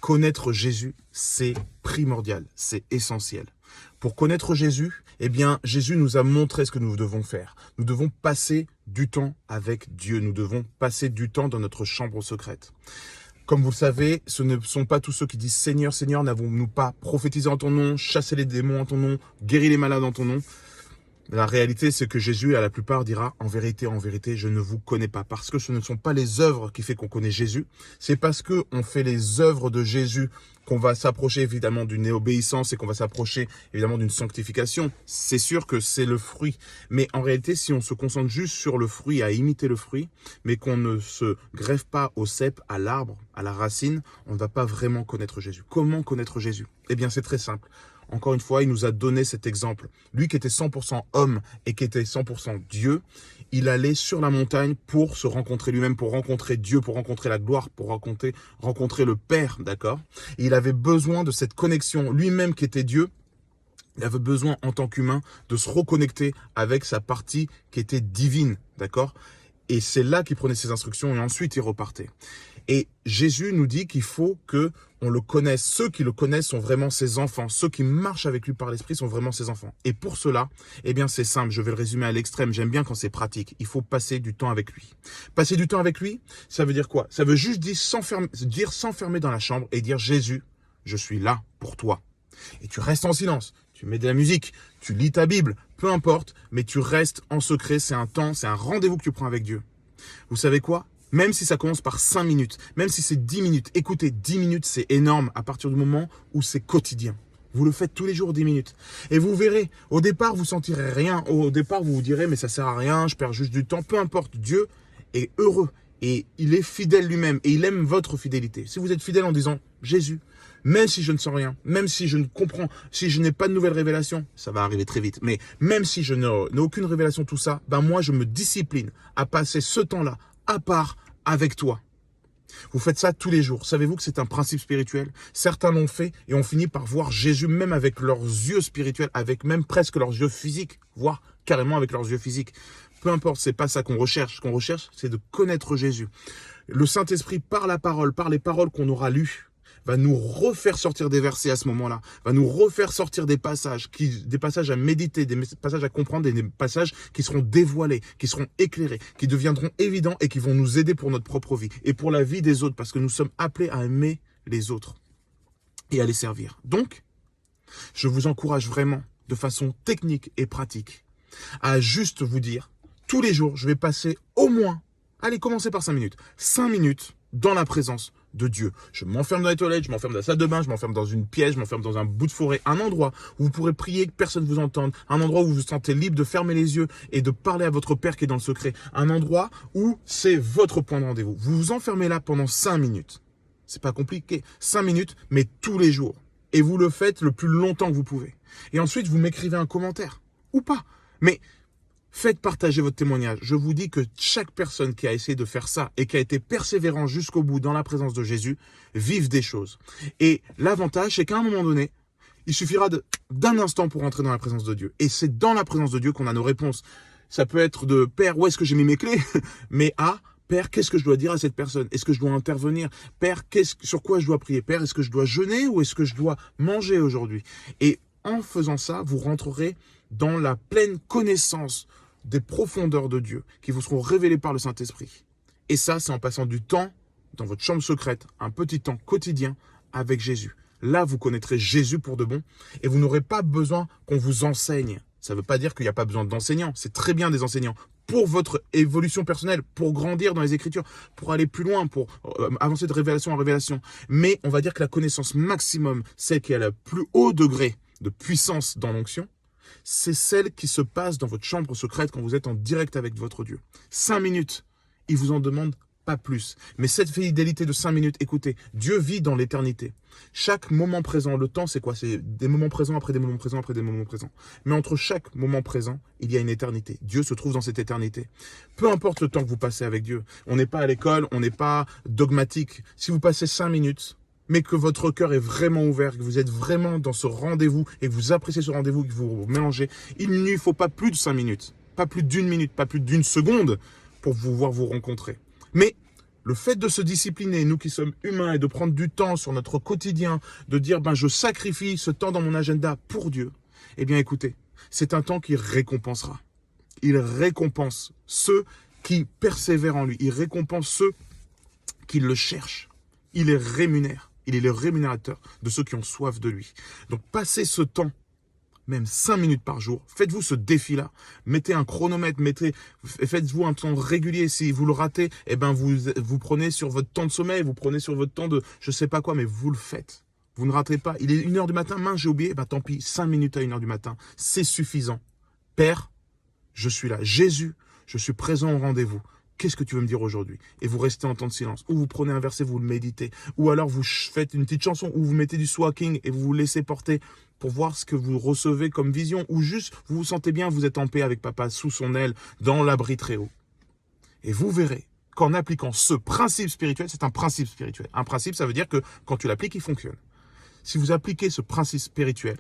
connaître Jésus, c'est primordial, c'est essentiel. Pour connaître Jésus, eh bien, Jésus nous a montré ce que nous devons faire. Nous devons passer du temps avec Dieu. Nous devons passer du temps dans notre chambre secrète. Comme vous le savez, ce ne sont pas tous ceux qui disent « Seigneur, Seigneur, n'avons-nous pas prophétisé en ton nom, chassé les démons en ton nom, guéri les malades en ton nom ?» La réalité, c'est que Jésus, à la plupart, dira « En vérité, je ne vous connais pas. » Parce que ce ne sont pas les œuvres qui font qu'on connaît Jésus. C'est parce qu'on fait les œuvres de Jésus qu'on va s'approcher évidemment d'une obéissance et qu'on va s'approcher évidemment d'une sanctification. C'est sûr que c'est le fruit. Mais en réalité, si on se concentre juste sur le fruit, à imiter le fruit, mais qu'on ne se greffe pas au cep, à l'arbre, à la racine, on ne va pas vraiment connaître Jésus. Comment connaître Jésus? Eh bien, c'est très simple. Encore une fois, il nous a donné cet exemple. Lui qui était 100% homme et qui était 100% Dieu, il allait sur la montagne pour se rencontrer lui-même, pour rencontrer Dieu, pour rencontrer la gloire, pour rencontrer le Père, d'accord? Il avait besoin de cette connexion. Lui-même qui était Dieu, il avait besoin en tant qu'humain de se reconnecter avec sa partie qui était divine, d'accord? Et c'est là qu'il prenait ses instructions et ensuite il repartait. Et Jésus nous dit qu'il faut que on le connaisse. Ceux qui le connaissent sont vraiment ses enfants. Ceux qui marchent avec lui par l'esprit sont vraiment ses enfants. Et pour cela, eh bien c'est simple, je vais le résumer à l'extrême. J'aime bien quand c'est pratique. Il faut passer du temps avec lui. Passer du temps avec lui, ça veut dire quoi? Ça veut juste dire s'enfermer dans la chambre et dire « Jésus, je suis là pour toi ». Et tu restes en silence. Tu mets de la musique, tu lis ta Bible, peu importe, mais tu restes en secret. C'est un temps, c'est un rendez-vous que tu prends avec Dieu. Vous savez quoi? Même si ça commence par 5 minutes, même si c'est 10 minutes, écoutez, 10 minutes, c'est énorme à partir du moment où c'est quotidien. Vous le faites tous les jours 10 minutes. Et vous verrez, au départ, vous sentirez rien. Au départ, vous vous direz, mais ça sert à rien, je perds juste du temps. Peu importe, Dieu est heureux et il est fidèle lui-même et il aime votre fidélité. Si vous êtes fidèle en disant, Jésus, même si je ne sens rien, même si je ne comprends, si je n'ai pas de nouvelles révélations, ça va arriver très vite, mais même si je n'ai aucune révélation, tout ça, ben moi, je me discipline à passer ce temps-là à part avec toi. Vous faites ça tous les jours. Savez-vous que c'est un principe spirituel? Certains l'ont fait et ont fini par voir Jésus même avec leurs yeux spirituels, avec même presque leurs yeux physiques, voire carrément avec leurs yeux physiques. Peu importe, c'est pas ça qu'on recherche. Ce qu'on recherche, c'est de connaître Jésus. Le Saint-Esprit, par la parole, par les paroles qu'on aura lues, va nous refaire sortir des versets à ce moment-là, va nous refaire sortir des passages à méditer, des passages à comprendre, des passages qui seront dévoilés, qui seront éclairés, qui deviendront évidents et qui vont nous aider pour notre propre vie et pour la vie des autres, parce que nous sommes appelés à aimer les autres et à les servir. Donc, je vous encourage vraiment, de façon technique et pratique, à juste vous dire, tous les jours, je vais passer au moins, allez, commencez par 5 minutes, 5 minutes dans la présence de Dieu. Je m'enferme dans les toilettes, je m'enferme dans la salle de bain, je m'enferme dans une pièce, je m'enferme dans un bout de forêt, un endroit où vous pourrez prier, que personne ne vous entende, un endroit où vous vous sentez libre de fermer les yeux et de parler à votre Père qui est dans le secret, un endroit où c'est votre point de rendez-vous. Vous vous enfermez là pendant 5 minutes. C'est pas compliqué. 5 minutes, mais tous les jours. Et vous le faites le plus longtemps que vous pouvez. Et ensuite, vous m'écrivez un commentaire. Ou pas. Mais faites partager votre témoignage. Je vous dis que chaque personne qui a essayé de faire ça et qui a été persévérant jusqu'au bout dans la présence de Jésus, vive des choses. Et l'avantage, c'est qu'à un moment donné, il suffira d'un instant pour entrer dans la présence de Dieu. Et c'est dans la présence de Dieu qu'on a nos réponses. Ça peut être de « Père, où est-ce que j'ai mis mes clés ?» mais à « Père, qu'est-ce que je dois dire à cette personne? Est-ce que je dois intervenir? Père, sur quoi je dois prier? Père, est-ce que je dois jeûner ou est-ce que je dois manger aujourd'hui ?» Et en faisant ça, vous rentrerez dans la pleine connaissance des profondeurs de Dieu qui vous seront révélées par le Saint-Esprit. Et ça, c'est en passant du temps dans votre chambre secrète, un petit temps quotidien avec Jésus. Là, vous connaîtrez Jésus pour de bon et vous n'aurez pas besoin qu'on vous enseigne. Ça ne veut pas dire qu'il n'y a pas besoin d'enseignants. C'est très bien des enseignants pour votre évolution personnelle, pour grandir dans les Écritures, pour aller plus loin, pour avancer de révélation en révélation. Mais on va dire que la connaissance maximum, celle qui a le plus haut degré de puissance dans l'onction, c'est celle qui se passe dans votre chambre secrète quand vous êtes en direct avec votre Dieu. 5 minutes, il vous en demande pas plus. Mais cette fidélité de 5 minutes, écoutez, Dieu vit dans l'éternité. Chaque moment présent, le temps c'est quoi? C'est des moments présents après des moments présents après des moments présents. Mais entre chaque moment présent, il y a une éternité. Dieu se trouve dans cette éternité. Peu importe le temps que vous passez avec Dieu. On n'est pas à l'école, on n'est pas dogmatique. Si vous passez 5 minutes, mais que votre cœur est vraiment ouvert, que vous êtes vraiment dans ce rendez-vous et que vous appréciez ce rendez-vous, que vous mélangez, il ne lui faut pas plus de 5 minutes, pas plus d'1 minute, pas plus d'1 seconde pour pouvoir vous rencontrer. Mais Le fait de se discipliner, nous qui sommes humains, et de prendre du temps sur notre quotidien, de dire je sacrifie ce temps dans mon agenda pour Dieu, eh bien écoutez, c'est un temps qui récompensera. Il récompense ceux qui persévèrent en lui. Il récompense ceux qui le cherchent. Il les rémunère. Il est le rémunérateur de ceux qui ont soif de lui. Donc passez ce temps, même 5 minutes par jour. Faites-vous ce défi-là. Mettez un chronomètre, faites-vous un temps régulier. Si vous le ratez, eh ben vous prenez sur votre temps de sommeil, vous prenez sur votre temps de je sais pas quoi, mais vous le faites. Vous ne raterez pas. Il est 1h du matin, mince, j'ai oublié. Tant pis, 5 minutes à 1h du matin. C'est suffisant. Père, je suis là. Jésus, je suis présent au rendez-vous. Qu'est-ce que tu veux me dire aujourd'hui? Et vous restez en temps de silence. Ou vous prenez un verset, vous le méditez. Ou alors vous faites une petite chanson, ou vous mettez du swacking et vous vous laissez porter pour voir ce que vous recevez comme vision. Ou juste, vous vous sentez bien, vous êtes en paix avec papa, sous son aile, dans l'abri très haut. Et vous verrez qu'en appliquant ce principe spirituel, c'est un principe spirituel. Un principe, ça veut dire que quand tu l'appliques, il fonctionne. Si vous appliquez ce principe spirituel,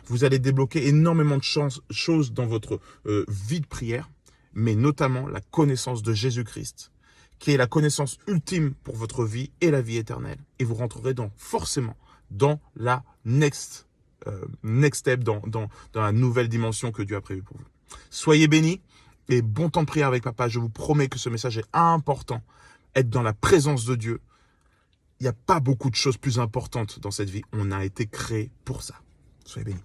vous allez débloquer énormément de choses dans votre vie de prière, mais notamment la connaissance de Jésus-Christ, qui est la connaissance ultime pour votre vie et la vie éternelle. Et vous rentrerez forcément dans la next step, dans la nouvelle dimension que Dieu a prévue pour vous. Soyez bénis et bon temps de prière avec papa. Je vous promets que ce message est important. Être dans la présence de Dieu. Il n'y a pas beaucoup de choses plus importantes dans cette vie. On a été créé pour ça. Soyez bénis.